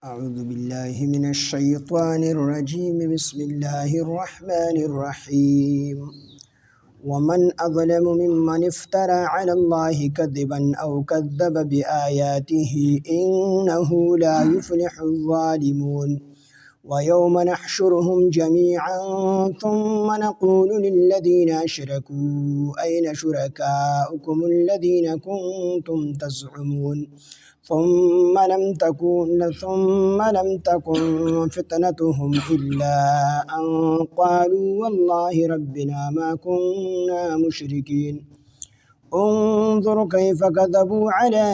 أعوذ بالله من الشيطان الرجيم. بسم الله الرحمن الرحيم. ومن أظلم ممن افترى على الله كذبا أو كذب بآياته إنه لا يفلح الظالمون. ويوم نحشرهم جميعا ثم نقول للذين أشركوا أين شركاؤكم الذين كنتم تزعمون ثم لم تكن فتنتهم إلا أن قالوا والله ربنا ما كنا مشركين. انظر كيف كذبوا على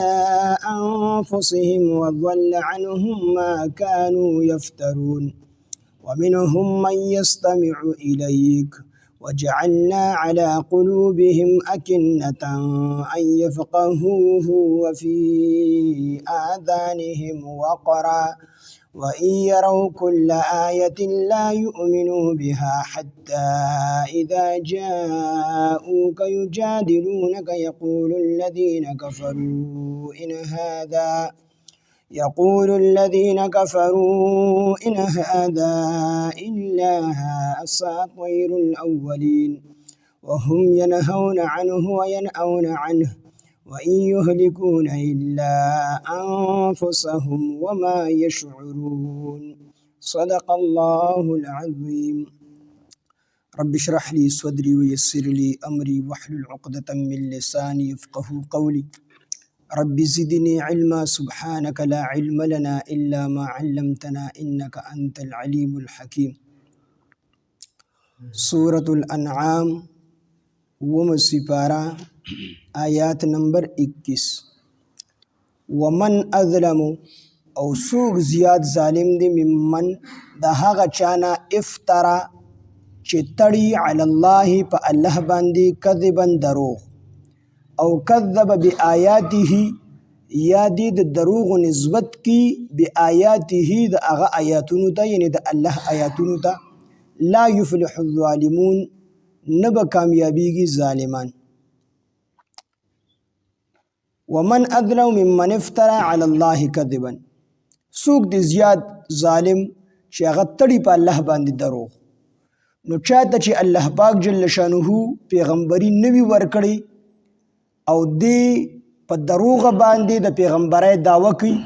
أنفسهم وضل عنهم ما كانوا يفترون. ومنهم من يستمع إليك وجعلنا على قلوبهم أكنة أن يفقهوه وفي آذانهم وقرا وإن يروا كل آية لا يؤمنوا بها حتى إذا جاءوك يجادلونك يقول الذين كفروا إن هذا إلا أساطير الأولين وهم ينهون عنه وينأون عنه وإن يهلكون إلا أنفسهم وما يشعرون. صدق الله العظيم. رب اشرح لي صدري ويسر لي أمري واحلل عقدة من لساني يفقه قولي. رب زدني علما سبحانك لا علم لنا إلا ما علمتنا إنك أنت العليم الحكيم. سورة الأنعام ومسيپارا آیات نمبر 21. ومن اظلم او سوق زیاد ظالم دی ممن دا هغه چانا افترا چې تړي علی الله په الله باندې کذبا دروغ او کذب بآیاته یا دی د دروغ نسبت کی بآیاته د هغه آیاتونو ته یعنی د الله آیاتونو ته لا یفلح الظالمون نب کامیابیږي ظالمان. ومن اظلم ممن افترى على الله كذبا سوق دی زیاد ظالم چې هغه تړي په الله باندې دروغ. نو چاته چې الله پاک جل شانه پیغمبري نوی ورکړي او دی په دروغ باندې د پیغمبرۍ دعوه کوي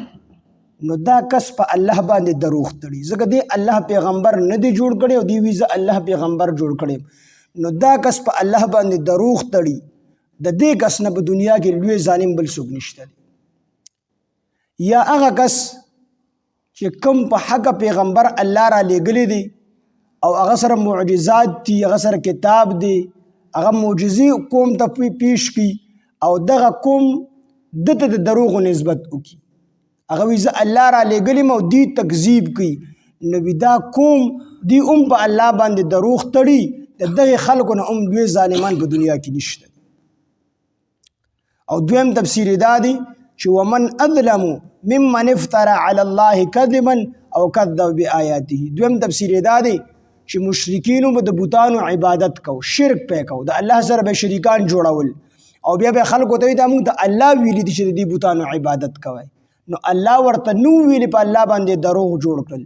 نو دا کس په الله باندې دروغ تړي. ځکه دی الله پیغمبر نه دی جوړ کړي او دی ویزه الله پیغمبر جوړ کړي نو دا کس په الله باندې دروغ تړي. د دې کس نه په دنیا کې لوی ظالم بل څوک نشته. یا هغه کس چې کوم په حق پیغمبر الله را لېږلی دی او هغه سره معجزات دي، هغه سره کتاب دی، هغه معجزې قوم ته پیش کی او دغه قوم دته د دروغ نسبت وکي، هغه وی زه الله را لېږلی او دی تکذیب کوي، نو دا قوم دی په الله باندې دروغ تړي. د دغه خلکو نه لوی ظالمان په دنیا کې نشته. او دویم تفسیر دا دی چې ومن اظلم ممن افترى على الله كذبا او كذب بآياته. دویم تفسیر دا دی چې مشرکین به د بوتانو عبادت کو، شرک پې کو، د الله سره به شریکان جوړول او بیا به خلکو ته دا موږ د الله ویلي دي چې د بوتانو عبادت کوي. نو الله ورته نو ویلي په الله باندې دروغ جوړ کړل.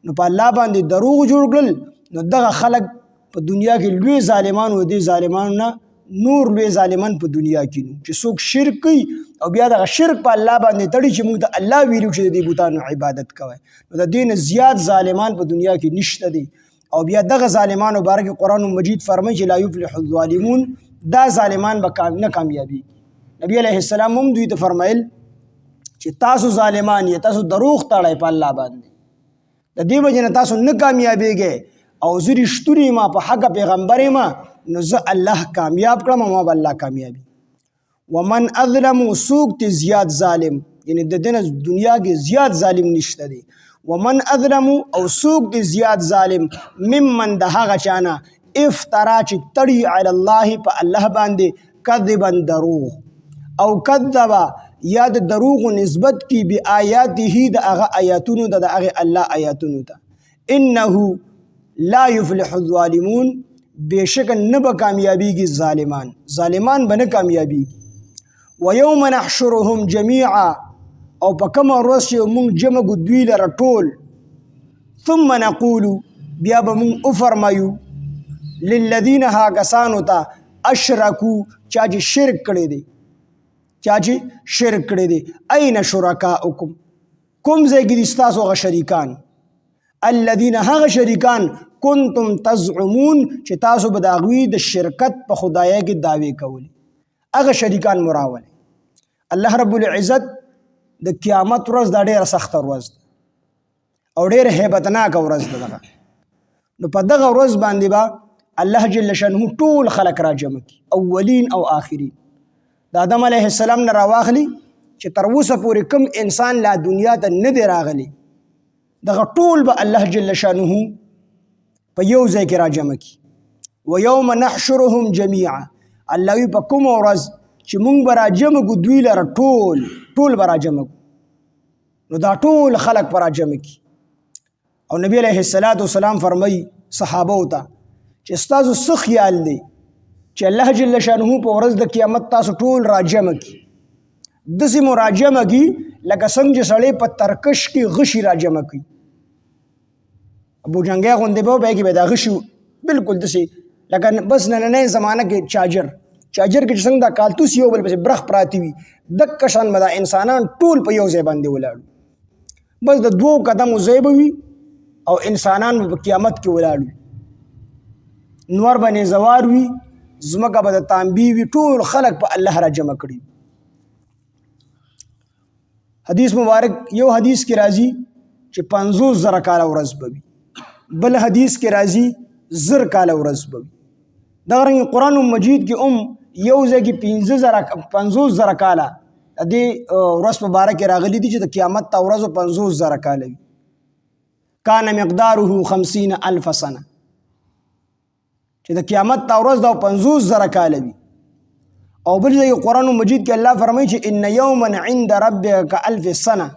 نو په الله باندې دروغ جوړ کړل نو دغه خلک په دنیا کې لوی ظالمان و دي. ظالمانو نه نور لوی ظالمان په دنیا کې نو چې څوک شرک کوي او بیا دغه شرک په الله باندې تړي چې موږ د الله ویلو چې د بوتانو عبادت کوي نو د دین زیات ظالمان په دنیا کې نشته دي. او بیا دغه ظالمانو باره کې قرآن مجید فرمایي چې لا یفلح الظالمون، دا ظالمان به نه کامیابي. نبی علیه السلام هم دوی ته فرمایل چې تاسو ظالمان یې، تاسو دروغ تړئ په الله باندې، د دې وجې نه تاسو نه کامیابېږئ او زه رښتونی ما په حق پیغمبر یم نو زه الله کامیاب کړم او ما به الله کامیابي. ومن اظلم سوق تی زیاد ظالم یعنی د دنیا کې زیاد ظالم نشته دی. ومن اظلم او سوق دی زیاد ظالم ممن د هغه چانه افترا چې تړي علی الله په الله باندې کذبا دروغ او کذب یا د دروغ نسبت کی بی آیاته د هغه آیاتونو د هغه الله آیاتونو ته. انه لا یفلح الظالمون، بیشک نه به کامیابیږي ظالمان به نه کامیابیږي. ویوم نحشرهم جمیعا او په کومه ورځ چې مونږ جمع کو دوی لره ټول ثم نقول بیا به مونږ وفرمایو للذین ها کسانو ته اشرکو چا چې شرک کړی دی این شرکاؤکم کوم ځای کې دي ستاسو هغه شریکان الذین هغه شریکان کنتم تزعمون چې تاسو به د هغوی د شرکت په خدایۍ کې دعوې کولې هغه شریکان مراولې الله رب العزت د قیامت ورځ دا ډېره سخته ورځ ده او ډېره هیبتناکه ورځ ده دغه نو په دغه ورځ باندې به الله جل شانه ټول خلق را جمع کړي اولین او آخرین د آدم علیه السلام نه راواخلي چې تر اوسه پورې کوم انسان لا دنیا ته نه دی راغلی دغه ټول به الله جل شانه په یو ځای کې را جمع کړي ویوم نحشرهم جمیعا الله وی په کومه ورځ چې مونږ به را جمع کړو دوی لره ټول به را جمع کړو نو دا ټول خلق به را جمع کړي او نبی علیه السلام فرمایي صحابو ته چې ستاسو څه خیال دی چې الله جل شانه په ورځ د قیامت تاسو ټول را جمع کړي داسې مو را جمع کړي لکه څنګه چې سړی په ترکش کې غشي را جمع کړي ابو جنګی غوندې به پای کې به دا غشي بالکل داسې لکه بس نننۍ زمانه کې چارجر کې چې څنګه دا کالتوس یو بل پسې برخ پراتی وي دقه شان به دا انسانان ټول په یو ځای باندې ولاړ بس د 2 قدمو ځای به وي او انسانان به په قیامت کې ولاړ وي نور به زوار وي ځمکه به د تانبي وي ټول خلق په الله را جمع کړي حدیث مبارک یو حدیث کې راځي چې 50,000 کاله ورځ به وي بل حدیث کې راځي 1000 کاله ورځ به وي دغه رنګ قرآن مجید کې یو ځای کې 50,000 کاله د دې ورځ په باره کې راغلي دي چې د قیامت ته ورځ 50,000 کاله وي کان مقداره 50,000 سنه چې د قیامت ته ورځ دا 50,000 کاله وي او بل ځای قرآن مجید کې الله فرمایي چې ان یوما عند ربک کالف سنه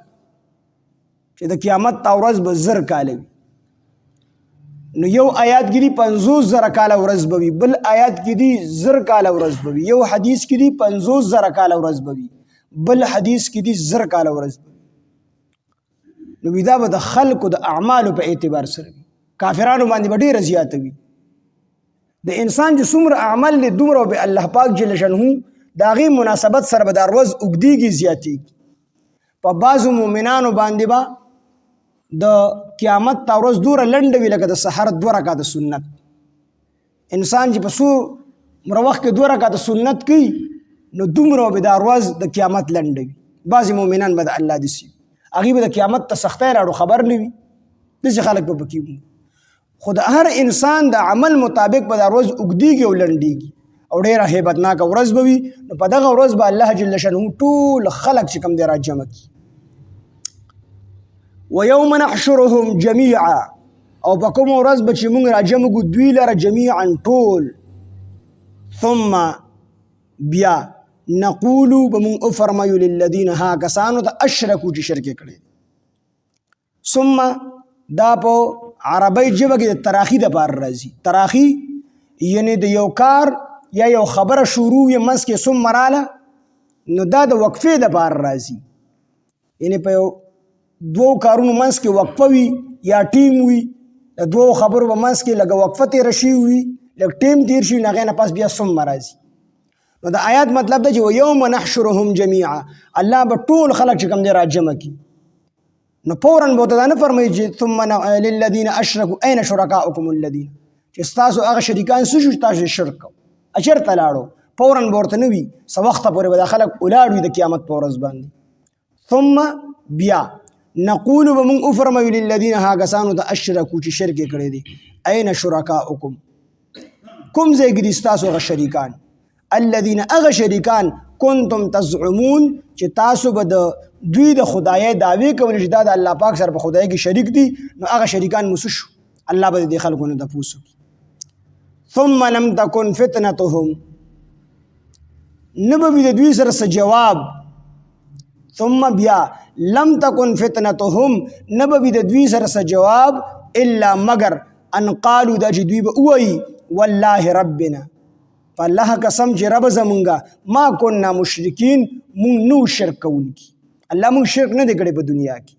چې د قیامت ته ورځ به 1000 کاله وي نو یو آیات کې دی 50,000 کاله ورځ به وي بل آیات کې دی 1000 کاله ورځ به وي یو حدیث کې دی 50,000 کاله ورځ به وي بل حدیث کې دی 1000 کاله ورځ به وي نو دا به د خلقو د اعمالو په اعتبار سره وي کافرانو باندې به ډېره زیاته وي د انسان چې څومره اعمال له دومره به الله پاک جل شانه د هغې مناسبت سره به دا ورځ اوږدېږي زیاتېږي په بعضو مؤمنانو باندې به د قیامت ته ورځ دوره لنډه وي لکه د سحر 2 رکعته سنت انسان چې په څومره وخت کې 2 رکعته سنت کوي نو دومره به دا ورځ د قیامت لنډه وي بعضې مؤمنان به د الله داسې وي هغوی به د قیامت ته سختۍ راړو خبر نه وي داسې خلک به پکې وي خو د هر انسان د عمل مطابق به دا ورځ اوږدېږي او لنډېږي او ډېره هیبتناکه ورځ به وي نو په دغه ورځ به الله جل شانه ټول خلق چې کوم دی را جمع کړي ویوم نحشرهم جمیعا او په کومه ورځ به چې موږ را جمع کړو دوی لره جمیعا ټول ثم بیا نقولو به موږ وفرمایو للذین ها کسانو ته اشرکو چې شرک کړی ثم دا په عربی ژبه کې د تراخی دپاره راځي تراخی یعنی د یو کار یا یو خبره شروع یې منځ کې ثم راله نو دا د وقفې دپاره راځي یعنی په یو 2 کارونو منځ کې وقفه وي یا ټیم وي د 2 خبرو په منځ کې لږه وقفه تېره شوي وي لږ ټیم تېر شي نو هغې نه پس بیا ثم راځي نو د آیات مطلب ده چې ویوم نحشرهم جمیعا الله به ټول خلق چې کوم دی را جمع کړي نو فوراً به ورته دا نه فرمایي چې ثم للذین اشرکوا این شرکاؤکم الذین چې ستاسو هغه شریکان څه شو چې تاسو شرک کوئ چېرته لاړو فوراً به ورته نه وي څه وخته پورې به دا خلک ولاړ وي د قیامت په ورځ باندې ثم بیا نقول به موږ وفرمایو للذین هغه کسانو ته اشرکوا چې شرک یې کړی دی این شرکاؤکم کوم ځای کې دي ستاسو هغه شریکان الذین هغه شریکان کنتم تزعمون چې تاسو به د دوی د خدایۍ دعوې کولې چې دا د الله پاک سره په خدایۍ کې شریک دي نو هغه شریکان مو څه شو الله به د دې خلکو نه تپوس وکړي ثم لم تکن فتنتهم نه به وي د دوی سره څه جواب ثم بیا لم تکن فتنتهم نه به وي د دوی سره څه جواب الا مگر ان قالو دا چې دوی به ووایي والله ربنا په الله قسم چې رب زمونږه ما كنا مشرکین مونږ نو شرک کوونکي الله مونږ شرک نه دی کړی په دنیا کې.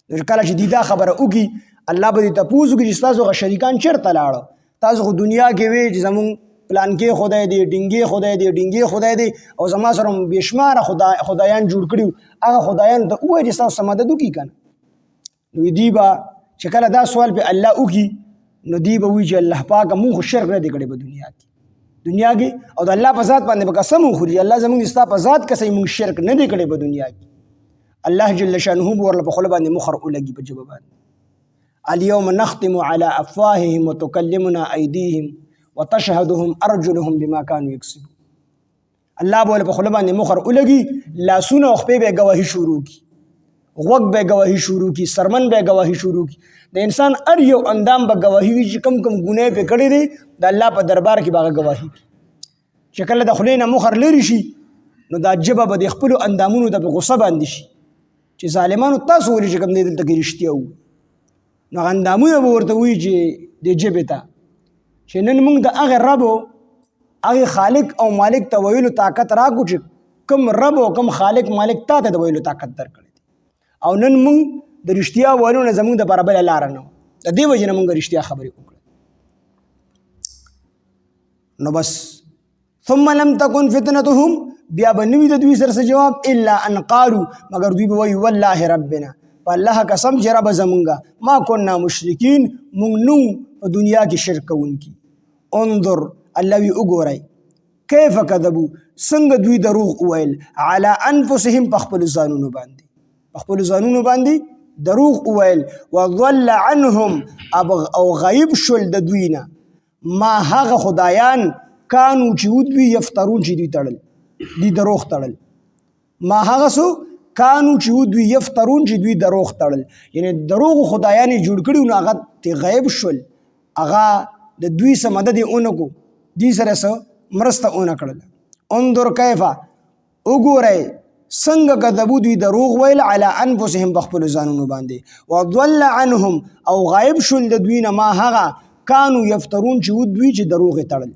نو کله چې دی دا خبره وکړي الله به دې تپوس وکړي چې ستاسو هغه شریکان چېرته لاړه؟ تاسو خو دنیا کې وی چې زمونږ پلان کې خدای دی، ډینګې خدای دی، ډینګې خدای دی او زما سره بې شماره خدایان جوړ کړي. هغه خدایانو ته ووایي چې ستاسو مدد وکړي که نه. نو دی به چې کله دا سوال پې الله وکړي نو دی به وایي چې الله پاکه مونږ خو شرک نه دی کړی په دنیا کې او د الله په ذات باندې به قسم وخوري الله زمونږ ستا په ذات قسم مونږ شرک نه دی کړی په دنیا کې. الله جل شانه به ورله په خوله باندې مخر ولګي په ژبه باندې. اليوم نختم على افواههم وتكلمنا ايديهم وتشهدهم ارجلهم بما كانوا يكسبون. الله به په خوله باندې مخر ولګي، لاسونه او خپې به گواهی شروع کی، غوږ به گواهی شروع کی، سرمن به گواهی شروع کی. د انسان هر یو اندام به گواهی وي چې کم کم ګناه په کړی دی د الله په دربار کې به گواهی کی. چې کله د خولې نه مخر لري شي نو دا جبه به د خپلو اندامونو ته په غصه باندې شي چې ظالمانو تاسو ولې چې کوم دی دلته کې رښتیا وو. نو هغه اندامونه به ورته وایي چې د ژبې ته چې نن موږ د هغې رب هغې خالق او مالک ته ویلو طاقت راکړو چې کوم رب او کوم خالق مالک تا ته د ویلو طاقت درکړی دی او نن موږ د رښتیا ویلو نه زموږ دپاره بله لاره نه وه. د دې وجې نه موږ رښتیا خبرې وکړې. نو بس ثم لم تكن فتنتهم بیا به نوي د دوی سره څه جواب الا ان قالوا مگر دوی به وایي والله ربنا په الله قسم چې رب زمونږه ما كنا مشرکین موږ نو په دنیا کې شرک کوونکي. انظر الله وی وګورئ کیف کذبوا څنګه دوی دروغ وویل على انفسهم په خپلو ځانونو باندې دروغ وویل وضل عنهم او غیب شول د دوی نه ما هغه خدایان کانو چې دوی یفترون چې دوی تړل دی دروغ تړل ما هغه سو کانو چې دوی یفترون چې دوی دروغ تړل یعنی دروغ خدایانې جوړ کړي نو هغه ته غیب شول هغه د دوی سره مدد یې اونکو دوی سره څه مرسته اونه کړل. انظر کیفه وګورئ څنګه کذبو دوی دروغ ویل علی انفسهم په خپلو ځانونو باندې وضل عنهم او غایب شول د دوی نه ما هغه کانو یفترون چې دوی چې دروغ یې تړل.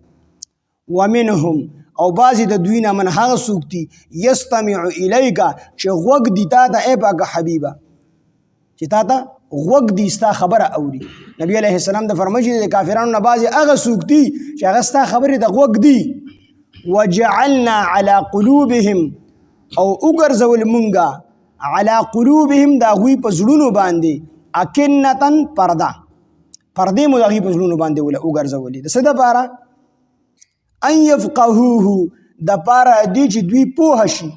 ومنهم او بعضې د دوی نه من هغه څوک دي یستمع الیک چې غوږ دي تا ته ای پاکه حبیبه چې تا ته غوږ دي ستا خبره اوري. نبی علیه السلام د فرمایي چې د کافرانو نه بعضې هغه څوک دي چې هغه ستا خبرې د غوږ دي. وجعلنا على قلوبهم او وګرځول مونږه على قلوبهم د هغوی په زړونو باندې اکنتن پردې مو د هغوی په زړونو باندې وګرځولې د څه دپاره ان یفقهوه د پاره دی چې دوی پوه شي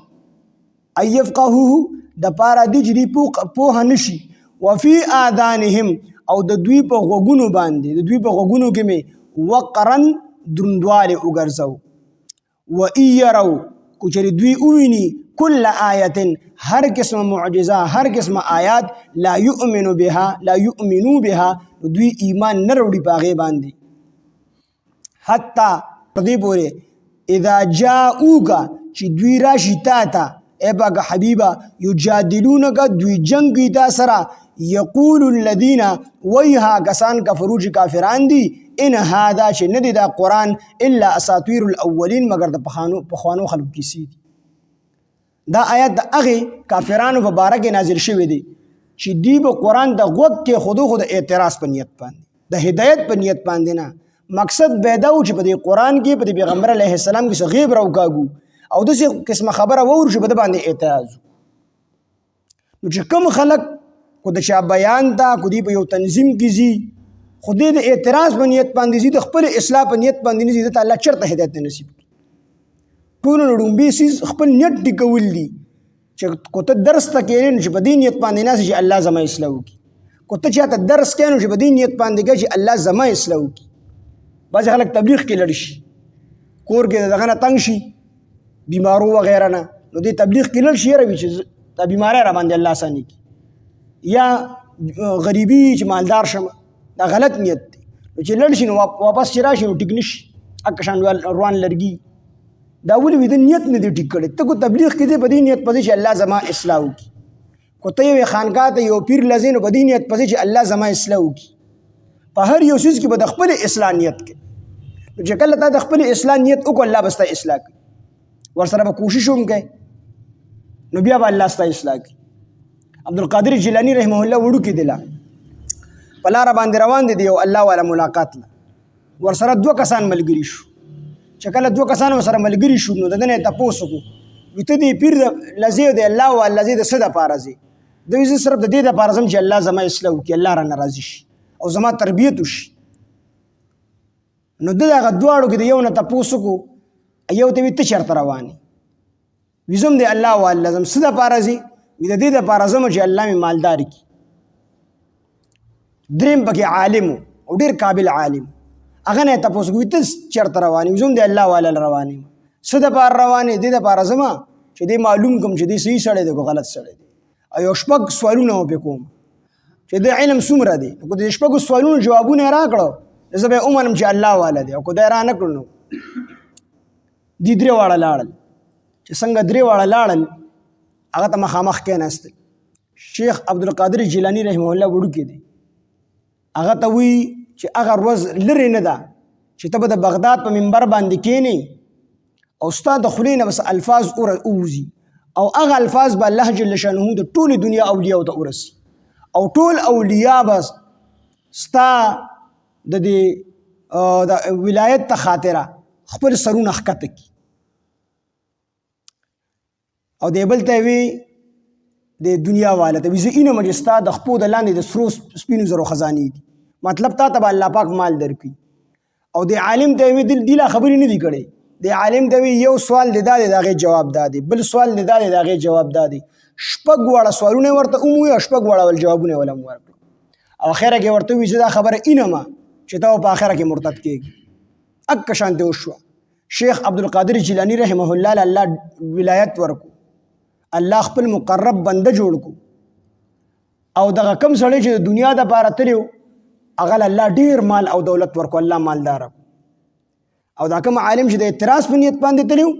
ان یفقهوه د پاره دی چې دوی پوه نشي. وفي آذانهم او د دوی په غوږونو باندې د دوی په غوږونو کې مې وقرن دروندوالی وګرځو. و ان یروا کو چېرې دوی وویني کل آیت هر قسمه معجزه هر قسمه آیات لا یؤمنو بها دوی ایمان نه راوړي په هغې باندې حتی دې پورې اذا جاءوک چې دوی راشي تا ته ای پاکه حبیبه یجادلونک دوی جنګ کوي تا سره یقول الذین وایي هغه کسان کفرو چې کافران دي ان هذا چې نه دی دا قرآن الا اساطیر الاولین مگر د پخوانو خلکو کیسې دي. دا آیات د هغې کافرانو په باره کې نازل شوی دی چې دوی به قرآن د غوږ کې خو د اعتراض په نیت باندې د هدایت په نیت باندې نه مقصد پیدا و چې په دې قرآن کې په دې پیغمبر علیه السلام کې څه غیب راوکاږو او داسې قسمه خبره وورو چې په ده باندې اعتراض نو چې کوم خلک خو د چا بیان ته خو دوی په یو تنظیم کې ځي خو دوی د اعتراض په نیت باندې ځي د خپل اصلاح په نیت باندې نه ځي دته الله چېرته هدایت نه نصیب کړي. ټولو نه لومبي څیز خپل نیت ټیکول دي چې کو ته درس ته کښېنې نو چې په دې نیت باندې ناست چې الله زما اصلاح وکړي کو ته چاته درس کوې نو چې په دې نیت باندې کوې چې الله زما اصلاح وکړي. بعضې خلک تبلیغ کې لړ شي کور کې د دغه نه تنګ شي بیمارو وغیره نه نو دې تبلیغ کې لړ شي یاره وي چې دا بیماری را باندې الله اساني کړي یا غریبي چې مالدار شم دا غلط نیت دی نو چې لړ شي نو واپس چې راشي نو ټیک نه شي هکه شان روان لرګي دا ولې وي د نیت نه دی ټیک کړی ته کو تبلیغ کې دی په دې نیت پسې چې الله زما اصلاح وکړي کو ته یوې خانقاه ته یو پیر لځې نو په دې نیت پسې چې الله زما اصلاح وکړي. په هر یو څیز کې به د خپل اصلاح نیت کوي نو چې کله تا د خپل اصلاح نیت وکړو الله به ستا اصلاح کوي ورسره به کوشش هم کوي نو بیا به الله ستا اصلاح کړي. عبدالقادر جیلانی رحمه الله وړوکې دی لا په لاره باندې روان دی یو الله والا ملاقات له ورسره 2 کسان ملګري شو. چې کله 2 کسان ورسره ملګري شو نو د ده نه یې تپوس وکړو وي ته دې پیر لځې د الله والا ځې د څه دپاره ځې؟ دوی زه صرف د دې دپاره ځم چې الله زما اصلاح وکړي، الله رانه راضي شي او زما تربیت وشي. نو ده د هغه دواړو کې د یو نه تپوس وکړو، یو ته وي ته چېرته روان یې؟ وي زه هم د الله والا ځم. څه دپاره ځې؟ وي د دې دپاره ځم چې الله مې مالدار کړي. دریم پکې عالم او ډېر قابل عالم، هغه نه یې تپوس وکړو ته چېرته روان یې؟ وي زه هم د الله والا روان یم. څه دپاره روان یې؟ دې دپاره ځم چې دې معلوم کړم چې دې صحیح سړی دی که غلط سړی دی. او یو 6 سوالونه مو پرې کوم چې د علم څومره دی. که د 6 سوالونو جوابونه یې راکړو زه به یې ومنم چې الله والا دی، او که دا یې رانه کړو نو دې 3 واړه لاړل. چې څنګه 3 واړه لاړل هغه ته مخامخ کېناستل. شیخ عبدالقادر جیلانی رحمه الله وړوکی دی، هغه ته وایي چې هغه ورځ لرې نه ده چې ته به د بغداد په منبر باندې کښېنې او ستا د خولې نه بس الفاظ ووځي او هغه الفاظ به الله جل شانه د ټولې دنیا اولیاو ته ورسي او ټول اولیاء به ستا د دې ولایت ته خاطره خپل سرونه ښکته کړي. او د بل ته وی د دنیا والا ته وی زه اینم چې ستا د خپو د لاندې د سرو سپینو زرو خزانې دي، مطلب تا ته به الله پاک مال درکړي. او د عالم ته وی دې لا خبرې نه دي کړې. د عالم ته وی یو سوال دی دا دی د هغې جواب دا دی، بل سوال دی دا دی د هغې جواب دا دی. 6 واړه سوالونه یې ورته وموي او 6 واړه جوابونه یې ول هم ورکړو. او اخره کې ورته وي زه دا خبره اینم چې ته په اخره کې مرتد کېږي. اکه شانتې وشوه. شیخ عبدالقادر جیلانی رحمه الله الله ولایت ورکو، الله خپل مقرب بنده جوړ کو. او دغه کم سړی چې د دنیا دپاره تللی و هغه الله ډېر مال او دولت ورکو، الله مالدار. او دا کوم عالم چې د اعتراض په نیت باندې تللی و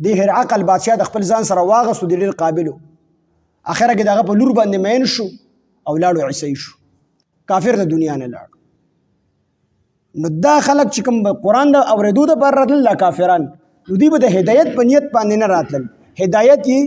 د هرعقل بادشاه د خپل ځان سره واغستو، د ډېر قابل و. اخره کې د هغه په لور باندې مین شو او لاړو عیسی شو، کافر د دنیا نه لاړ. نو دا خلک چې کوم قرآن د اورېدو دپاره راتلل دا کافران، نو دوی به د هدایت په نیت باندې نه راتلل، هدایت یې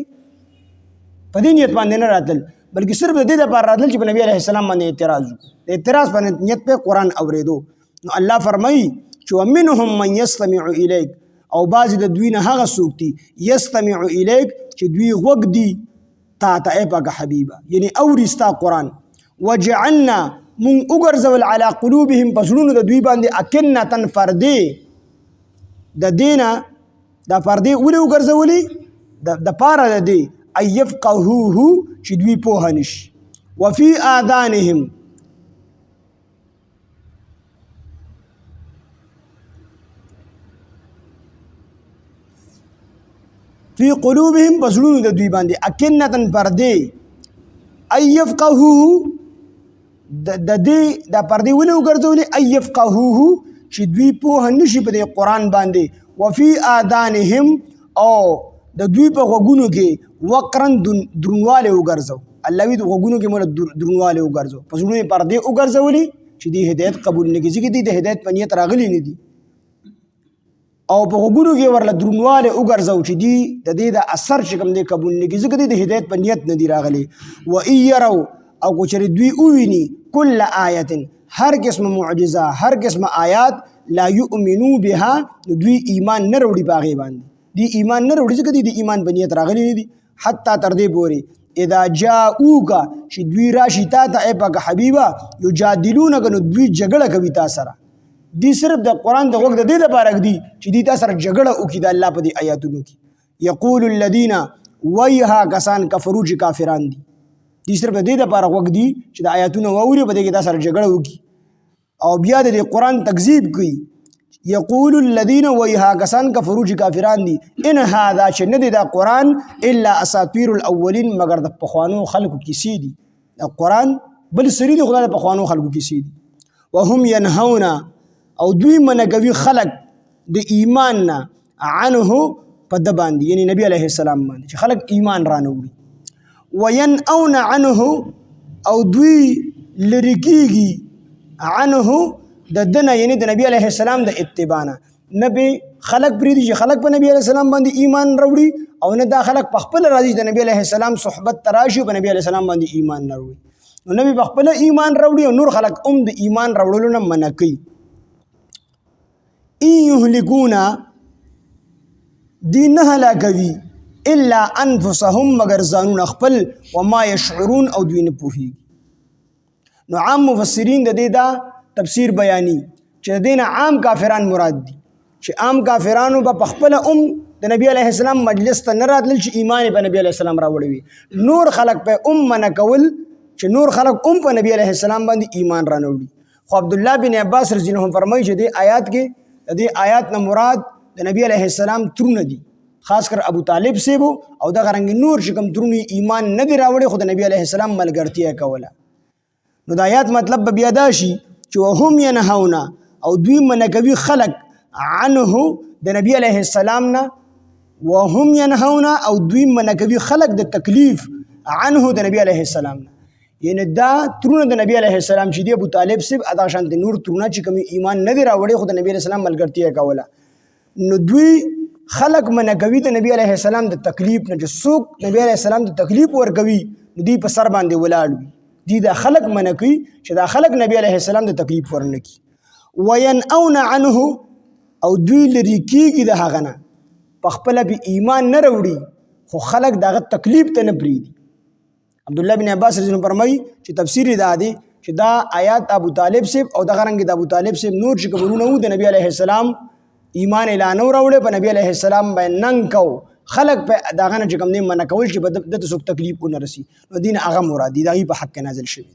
په دې نیت باندې نه راتلل، بلکې صرف د دې دپاره راتلل چې په نبي علیه السلام باندې اعتراض وکړو. د اعتراض په نیت په قرآن اورېدو. نو الله فرمایي چې ومنهم من یستمع الیک، او بعضې د دوی نه هغه څوک دي یستمع الیک چې دوی غوږ دي تا ته ای پاکه حبیبه، یعنې اوري ستا قرآن. وجعلنا مونږ وګرځول علی قلوبهم په زړونو د دوی باندې اکنتن پردې، د دې نه دا پردې ولې وګرځولې؟ د پاره د دې ان یفقهوه چې دوی پوهه نشي. وفي آذانهم فی قلوبهم په زړونو د دوی باندې اکنتن پردې ان یفقهوه، د دې دا پردې ولې وګرځولې؟ ان یفقهوه چې دوی پوهه نشي په دې قرآن باندې. وفي آذانهم او د دوی په غوږونو کې وقرن درنوالی وګرځو. الله وی د غوږونو کې موږ درنوالی وګرځو، په زړونو یې پردې وګرځولې چې دې هدایت قبول نه کړي، ځکه دې د هدایت په نیت راغلي نه دي. او په غوږونو کې ورله درنوالی وګرځو چې دې د دې د اثر چې کوم دی قبول نه کړي، ځکه دې د هدایت په نیت نه دي راغلي. وان یروا او که چېرې دوی وویني کل آیت هر قسم معجزه هر قسم آیات لا یؤمنو بها، دوی ایمان نه راوړي په هغې باندې، دی ایمان نه راوړي ځکه دی ایمان په نیت راغلی نه دي. حتی تر دې پورې اذا جاءوکا چې دوی راشي تا ته ای پاکه حبیبه یجادلونک، نو دوی جګړه کوي تا سره. دی صرف د قرآن د غوږ د دې دپاره ږدي چې دی تا سره جګړه وکړي د الله په دې آیاتونو کې. یقول الذین وایي هغه کسان کفرو چې کافران دي، دی صرف د دې دپاره غوږ دي چې د آیاتونه واوري په دې کې تا سره جګړه وکړي او بیا د دې قرآن تکذیب کوي. یقول الذین وایي هغه کسان کفرو چې کافران دي ان هذا چې نه دی دا قرآن الا اساطیر الاولین، مګر د پخوانو خلکو کیسې دي. دا قرآن بل سری دی، خدا د پخوانو خلکو کیسې دي. وهم ینهون او دوی منع کوي خلک د ایمان نه عنه په ده باندې، یعنی نبی علیه السلام باندې چې خلک ایمان رانه وړي. وینأون عنه او دوی لرې کېږي عنه د دنه، یعنی د نبی علیه السلام د اتباع نه، نه پې خلق پریدي چې خلق په نبی علیہ السلام باندې ایمان راوړي او نه دا خلق په خپل راځي د نبی علیہ السلام صحبت تراشي په نبی علیہ السلام باندې ایمان نه راوړي نو نبی په خپل ایمان راوړي او نور خلق د ایمان راوړلو نه منع کوي ان يهلكون دین نه هلاکوي الا انفسهم مگر ځانون خپل وما يشعرون او دوی نه پوهیږي نو عام مفسرین د دې دا تفسیر بیاني چې د دین عام کافران مراد دي چې عام کافرانو په خپل د نبی علیہ السلام مجلس ته نه راتلل چې ایمان په نبی علیہ السلام راوړوي نور خلق په منع کول چې نور خلق په نبی علیہ السلام باندې ایمان رانوړي خو عبد الله بن عباس رضی الله عنه فرمایي چې د آیات نه مراد د نبی علیہ السلام ترونه دي خاص کر ابو طالب سے او د غرنګ نور چې کوم ترونه ایمان نه دی راوړي خو د نبی علیہ السلام ملګرتیا کوله نو د آیات مطلب بیا دا شي چې وهم ينهون او دوی منع کوي خلق عنه د نبی علیہ السلام نه وهم ينهون او دوی منع کوي خلق د تکلیف عنه د نبی علیہ السلام نه یعنی دا ترونه د نبی علیہ السلام چې دی ابو طالب سے ادا شان د نور ترونه چې کوم ایمان نه دی راوړي خو د نبی علیہ السلام ملګرتیا کوله نو دوی خلق منع کوي د نبی علیہ السلام د تکلیف نه چې څوک نبی علیہ السلام د تکلیف ورکوي دوی په سر باندې ولاړ وي دي دا خلق منع کوي چې دا خلق نبی علیہ السلام د تکلیف ورنکي وینئون عنه او دوی لري کیږي د هغه نه په خپل به ایمان نه وروړي خو خلق دغه تکلیف ته نه پریدي عبد الله بن عباس رضی الله عنه فرمایي چې تفسیر دا دی چې دا آیات ابو طالب سے او دغه رنګ د ابو طالب سے نور چې کومونه وو د نبی علیہ السلام ایمان اعلان وروړي په نبی علیہ السلام باندې ننګ کو خلق په داغه نه چې کوم نه منع کول چې د څوک تکلیف ونه رسی نو دین هغه مراد دی په حق نازل شوی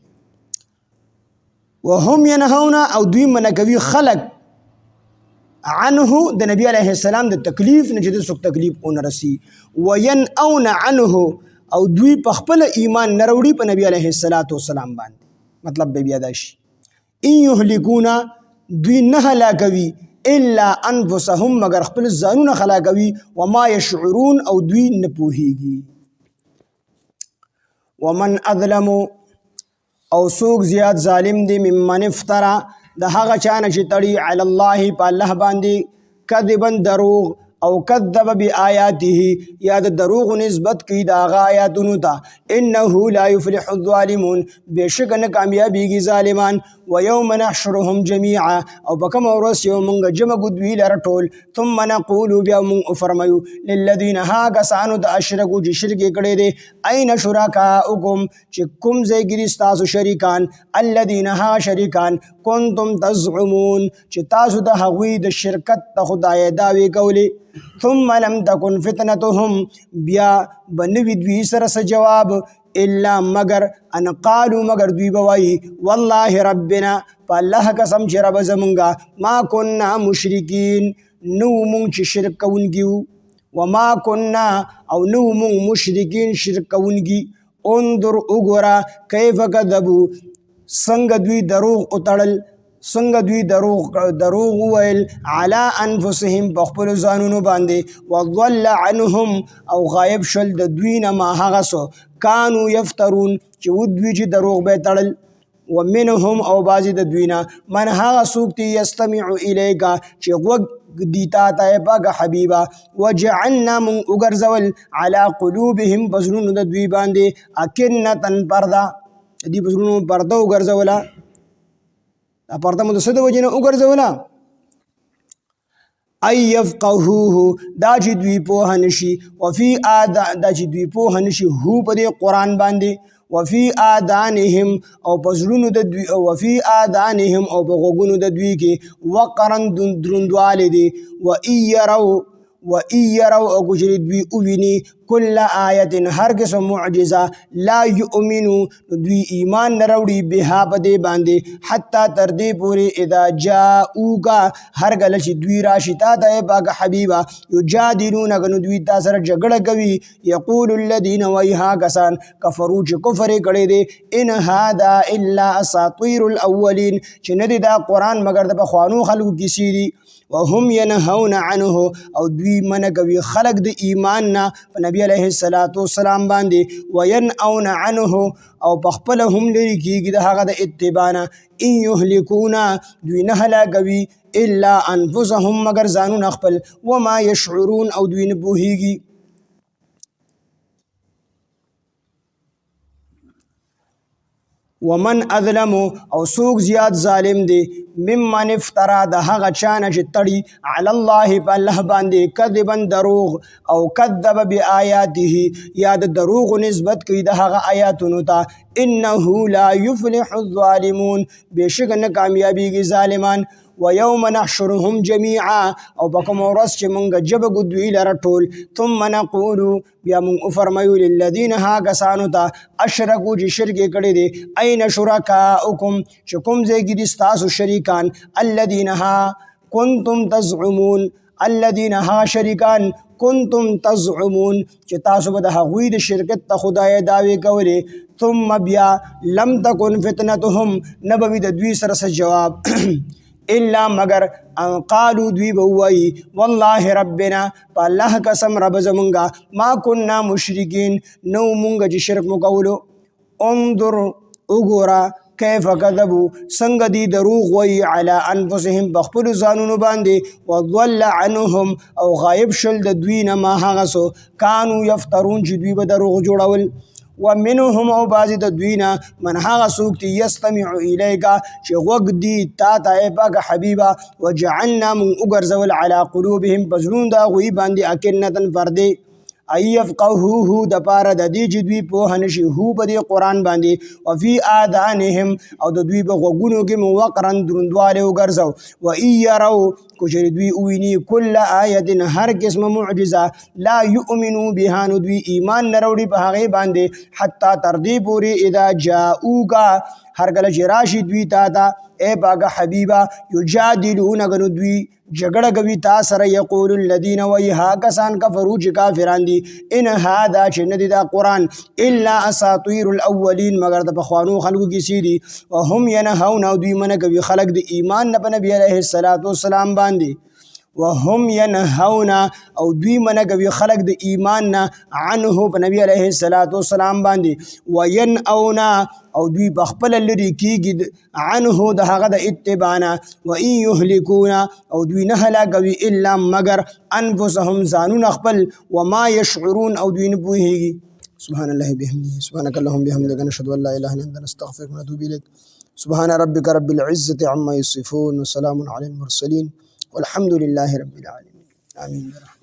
وهم ينهون او دوی منع کوي خلق عنه د نبی علیہ السلام د تکلیف نه چې د څوک تکلیف ونه رسی وینئون عنه او دوی په خپل ایمان نه وروړي په نبی علیہ السلام باندې مطلب به بیا داشي ان يهلكون دوی نه هلاکوي الا انفسهم مگر خپل ځانونه خلاکوي وما يشعرون او دوی نه پوهیږي ومن اظلم او سوق زیات ظالم دی ممن افترا د هغه چانه چې تړي علی الله په الله باندې کذبا دروغ او کذب بآیاته یا د دروغ نسبت کی د هغه آیاتونو ته انه لا يفلح الظالمون بشک نه کامیابیږي ظالمان ويوم نحشرهم جميعا او بکم ورس یوم موږ جمع دوی لره ټول ثم نقول بیا موږ فرمایو للذین هاکسانو د اشرکو چې شرک کړي دي اين شرکاؤکم چې کوم ځای کې تاسو شریکان الذین ها شریکان کنتم تزعمون چې تاسو د هغوی د شرکت ته خدای داوی کولی ثم لم تكن فتنتهم بیا بنوی دوی سره جواب الا مگر ان قالوا مگر دوی بوای والله ربنا فالله قسم چې رب زمونږه ما كنا مشرکین نو مونږ چې شرک کوونکیو وما كنا او نو مونږ مشرکین شرک کوونکی انظر وګورا کیف کذبوا څنګه دوی دروغ اتړل څنګه دوی دروغ ویل علی انفسهم په خپل ځانونو باندې وضل عنهم او غایب شل د دوی نه ما هغه څه کانو یفترون چې دوی چې دروغ به تړل ومنهم او بعضې د دوی نه من هغه څوک دی یستمع الیک چې غوږ دی تا ته پاکه حبیبه وجعلنا من وګرځول علی قلوبهم په زړونو د دوی باندې اکنة پرده دې په زړونو پرده وګرځوله دا پرده مو د څه د وجې نه وګرځوله ای یفقهوه دا چې دوی پوهه نشي دا چې دوی پوهه نشي هو په دې قرآن باندې وفي آذانهم او په زړونو د دوی وفي آذانهم او په غوږونو د دوی کې وقرن دروندوالی دی و ایروا او کچری دوی اوویني کل آیت هر قسم معجزه لا یؤمنو دوی ایمان نه راوړي بها په دې باندې حتی تر دې پورې اذا جاءوکا هر کله چې دوی راشي تا ته پاکه حبیبه یجادلونک نو دوی تا سره جګړه کوي یقول الذین وایها کسان کفرو چې کفر یې کړی دی ان هذا الا اساطیر الاولین چې نه دی دا قرآن مګر د پخوانو خلکو کیسې دي وهم ينهون عنه او دوی منع کوي خلق د ایمان نه په نبی علیه السلام باندې وینئون عنه او په خپله هم لرې کېږي د هغه د اتباع نه ان یهلکون دوی نه هلاکوي الا انفسهم مگر ځانونه خپل وما يشعرون او دوی نه پوهیږي. ومن اظلم او سوق زیاد ظالم دی ممن افترا د هغه چانه چې تړي علی الله په الله باندې کذبا دروغ او کذب بآیاته یا د دروغ نسبت کوي د هغه آیاتونو ته انه لا يفلح الظالمون بشک نه کامیابیږي ظالمان. ويوم نحشرهم جميعا او بكم ورس چې مونږ جبه ګدوی لره ټول ثم نقول بیا مونږ فرمایو للذین ها کسانو ته اشرکو چې شرک کړي دي اين شرکاؤکم چې کوم ځای کې دي ستاسو شریکان الذین ها کنتم تزعمون الذین ها شریکان کنتم تزعمون چې تاسو به د هغوی د شرکت ته خدای دعوی کولې ثم بیا لم تکن فتنتهم نبوي د دوی سره جواب الا مگر ان قالوا دوی بوئی والله ربنا فالله قسم رب زمونگا ما كنا مشرکین نو مونگا چې شرک مکولو. انظر اگورا کیف کذبو سنگ دی دروغ وی علی انفسهم بخپل ځانونو باندې وضل عنهم او غایب شل د دوی نه ما هغه سو کانو یفترون چې دوی به دروغ جوړول. ومنهم او بعض د دوینا من هغه څوک چې یستمع الیک چې غوږ دی تا ته ای پاک حبیبه وجعلنا من اگرزول علی قلوبهم پزړون دا غوی باندې اکنتن پردې ایفقهوه د پاره د دې چې دوی په هنشي هو په دې قران باندې او فی اذانهم او د دوی په غوګونو کې موقرن دروندواله وګرځاو و ایرو کوچر دوی ویني کل آیه هر قسم معجزه لا یؤمنو بها نو دوی ایمان نه وروړي په هغه باندې حتی تر دې پورې اذا جاءوکا هر کله چې راشي دوی تا اے پاک حبیبا یجادلون غنو دوی جګړه کوي تا سره یقول الذين ويها کسان کفروا چې کافران دي ان هذا چې ندی دا قران الا اساطير الاولين مگر د پخوانو خلقو کې سیدي وهم ينهون او دوی منه کوي خلق د ایمان نه نبی عليه الصلاه والسلام باندې وهم ينهون او دوی منه کوي خلق د ایمان نه عنه په نبی عليه الصلاه والسلام باندې وينأون او دوی بخپل لري کیږي عنه د هغه د اتبانا و ان يهلكون او دوی نه هلاکوي الا مگر انفسهم ځانون خپل وما يشعرون او دوی نه پوهیږي. سبحان الله بحمده سبحانك اللهم بحمدك نشهد ان لا اله الا انت نستغفرك ونتوب اليك. سبحان ربك رب العزه عما يصفون وسلام على المرسلين والحمد لله رب العالمين. آمين.